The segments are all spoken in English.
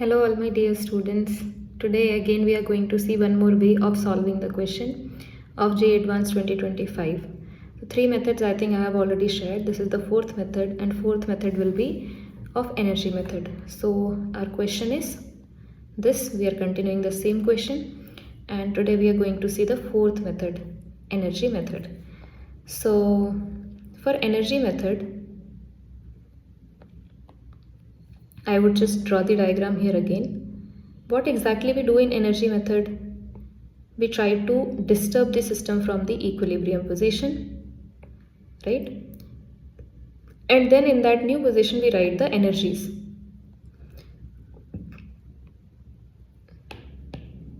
Hello all my dear students. Today again we are going to see one more way of solving the question of JEE Advanced 2025. The three methods I think I have already shared. This is the fourth method, and fourth method will be of energy method. So our question is this. We are continuing the same question, and today we are going to see the fourth method, energy method. So for energy method, I would just draw the diagram here again. What exactly we do in energy method? We try to disturb the system from the equilibrium position, right? And then in that new position we write the energies.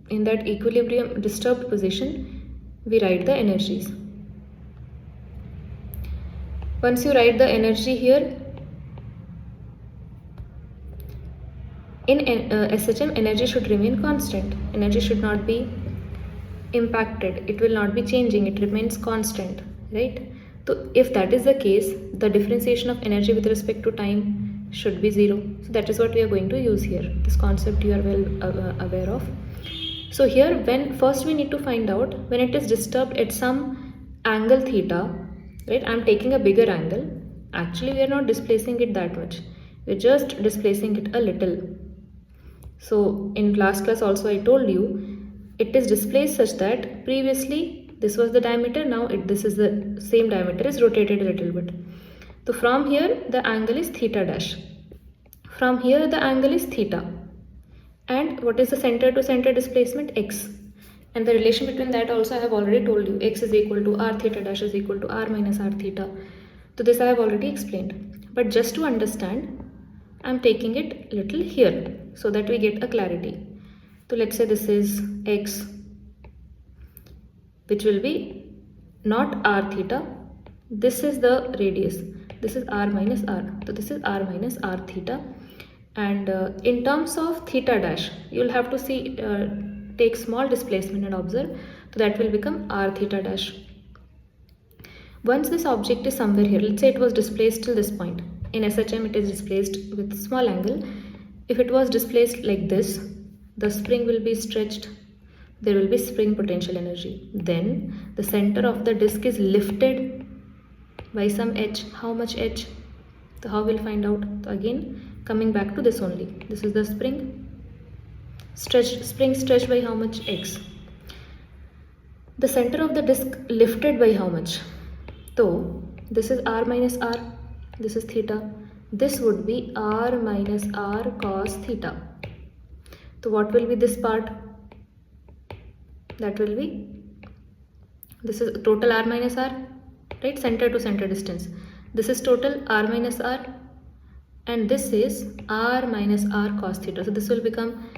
In that equilibrium disturbed position we write the energies. Once you write the energy here, in SHM, energy should remain constant. Energy should not be impacted. It will not be changing. It remains constant, right? So if that is the case, the differentiation of energy with respect to time should be 0. So that is what we are going to use here. This concept you are well aware of. So here, when first we need to find out when it is disturbed at some angle theta, right? I am taking a bigger angle. Actually, we are not displacing it that much. We are just displacing it a little. So in last class also I told you it is displaced such that previously this was the diameter, now this is the same diameter is rotated a little bit. So from here the angle is theta dash. From here the angle is theta. And what is the center to center displacement? X. And the relation between that also I have already told you. X is equal to r theta dash is equal to r minus r theta. So this I have already explained. But just to understand, I am taking it little here so that we get a clarity. So let's say this is x, which will be not r theta. This is the radius. This is r minus r. So this is r minus r theta. And in terms of theta dash, you will have to see take small displacement and observe. So that will become r theta dash. Once this object is somewhere here, let's say it was displaced till this point. In SHM it is displaced with small angle. If it was displaced like this, the spring will be stretched. There will be spring potential energy. Then the center of the disk is lifted by some h. How much h? So how we'll find out? So again, coming back to this only. This is the spring. Spring stretched by how much? X. The center of the disk lifted by how much? So this is r minus r. This is theta. This would be r minus r cos theta. So what will be this part? That will be, this is total r minus r, right? Center to center distance. This is total r minus r, and this is r minus r cos theta. So this will become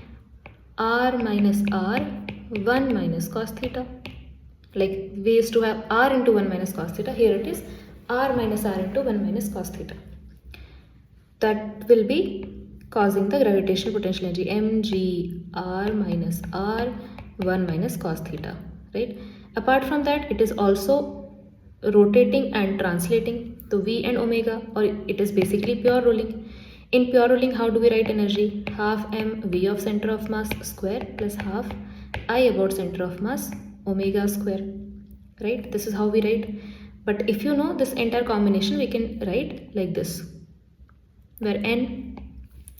r minus r 1 minus cos theta. Like we used to have r into 1 minus cos theta. Here it is r minus r into 1 minus cos theta. That will be causing the gravitational potential energy mg r minus r 1 minus cos theta, right? Apart from that, it is also rotating and translating to v and omega, or it is basically pure rolling. In pure rolling, how do we write energy? Half m v of center of mass square plus half I about center of mass omega square, right? This is how we write. But if you know this entire combination, we can write like this, where n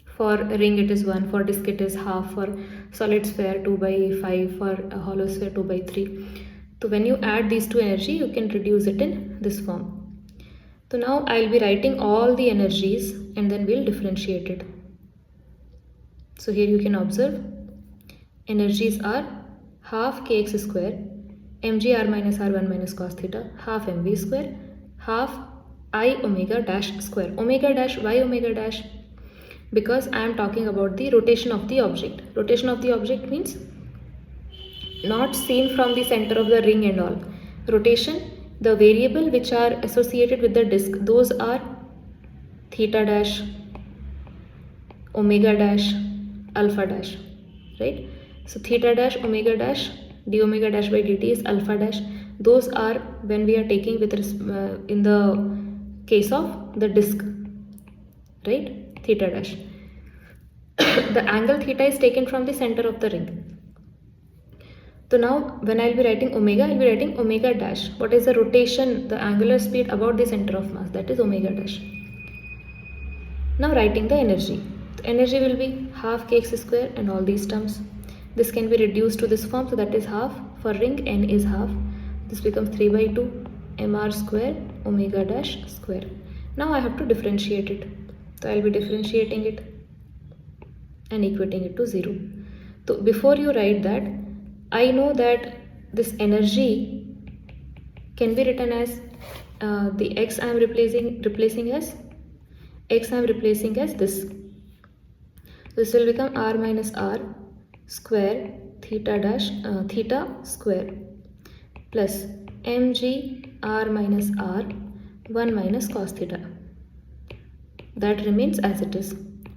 for ring it is 1, for disk it is half, for solid sphere 2 by 5, for a hollow sphere 2 by 3. So when you add these two energy, you can reduce it in this form. So now I'll be writing all the energies and then we'll differentiate it. So here you can observe energies are half kx square mg r minus r 1 minus cos theta, half mv square, half I omega dash square. Omega dash, why omega dash? Because I am talking about the rotation of the object. Rotation of the object means not seen from the center of the ring and all. Rotation, the variable which are associated with the disk, those are theta dash, omega dash, alpha dash, right? So theta dash, omega dash, d omega dash by dt is alpha dash. Those are when we are taking with in the case of the disk, right? Theta dash. the angle theta is taken from the center of the ring. So now when I'll be writing omega, I'll be writing omega dash. What is the rotation, the angular speed about the center of mass? That is omega dash. Now writing the energy. The energy will be half kx square and all these terms. This can be reduced to this form, so that is half. For ring n is half. This becomes 3 by 2 mr square omega dash square. Now I have to differentiate it. So I'll be differentiating it and equating it to 0. So before you write that, I know that this energy can be written as the x I am replacing as this. This will become r minus r square theta square plus mg r minus r 1 minus cos theta. That remains as it is,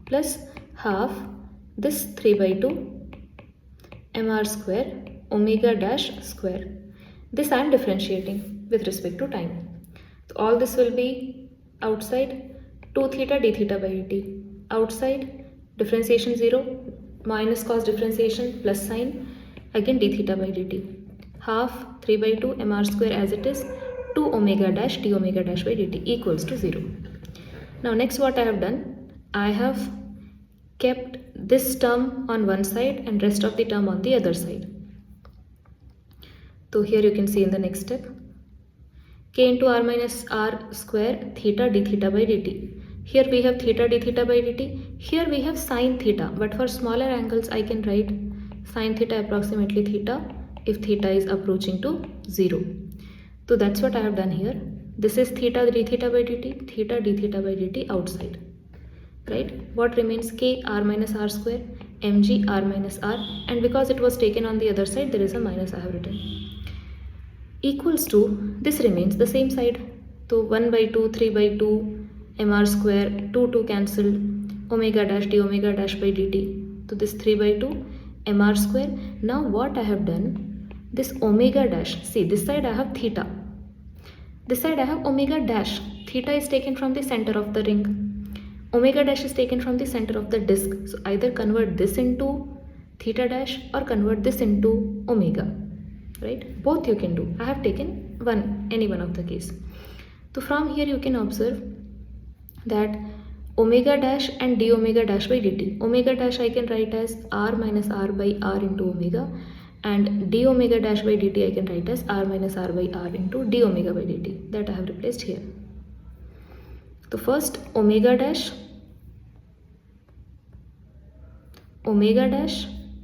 plus half this 3 by 2 mr square omega dash square. This I am differentiating with respect to time. So all this will be outside, 2 theta d theta by dt. Outside, differentiation 0, minus cos differentiation plus sine, again d theta by dt. Half 3 by 2 mr square as it is, 2 omega dash d omega dash by dt equals to 0. Now next what I have done, I have kept this term on one side and rest of the term on the other side. So here you can see in the next step, k into r minus r square theta d theta by dt. Here we have theta d theta by dt. Here we have sine theta, but for smaller angles I can write sine theta approximately theta if theta is approaching to 0. So that's what I have done here. This is theta d theta by dt, theta d theta by dt outside. Right? What remains? K r minus r square mg r minus r, and because it was taken on the other side, there is a minus I have written. Equals to, this remains the same side. So 1 by 2, 3 by 2 mr square, 2 cancel, omega dash d omega dash by dt. So this 3 by 2 mr square. Now what I have done, this omega dash, see this side I have theta, this side I have omega dash. Theta is taken from the center of the ring. Omega dash is taken from the center of the disk. So either convert this into theta dash or convert this into omega. Right? Both you can do. I have taken any one of the case. So from here you can observe that omega dash and d omega dash by dt. Omega dash I can write as r minus r by r into omega, and d omega dash by dt I can write as r minus r by r into d omega by dt. That I have replaced here. So first omega dash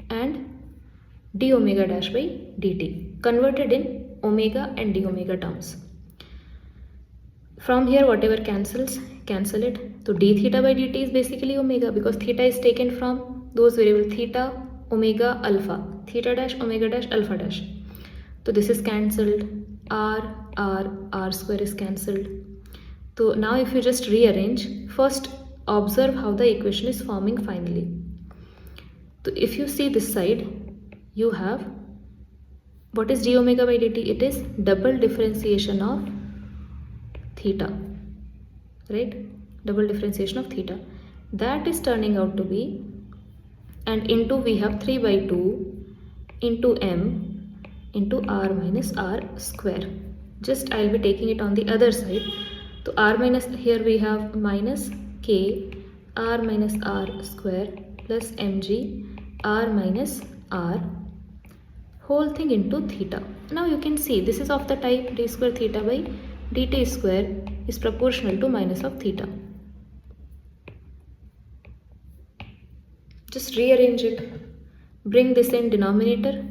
and d omega dash by dt converted in omega and d omega terms. From here whatever cancels, cancel it. So d theta by dt is basically omega, because theta is taken from those variables theta, omega, alpha, theta dash, omega dash, alpha dash. So this is cancelled, r square is cancelled. So now if you just rearrange, first observe how the equation is forming finally. So if you see this side, you have, what is d omega by dt? It is double differentiation of theta, right? Double differentiation of theta. That is turning out to be, and into we have 3 by 2 into m into r minus r square. Just I will be taking it on the other side. So r minus, here we have minus k r minus r square plus mg r minus r whole thing into theta. Now you can see this is of the type d square theta by dt square is proportional to minus of theta. Just rearrange it. Bring this in denominator.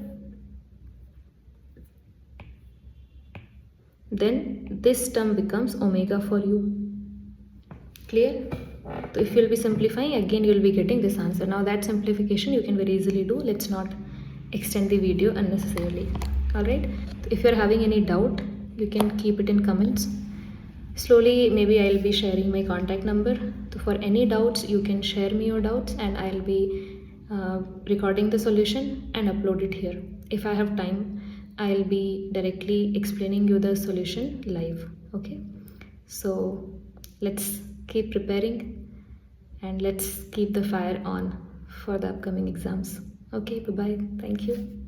Then this term becomes omega for you. Clear? So if you will be simplifying, again you will be getting this answer. Now that simplification you can very easily do. Let's not extend the video unnecessarily. Alright? So if you are having any doubt, you can keep it in comments. Slowly maybe I will be sharing my contact number. So for any doubts, you can share me your doubts and I will be recording the solution and upload it here. If I have time, I will be directly explaining you the solution live. Okay, so let's keep preparing and let's keep the fire on for the upcoming exams. Okay, bye bye. Thank you.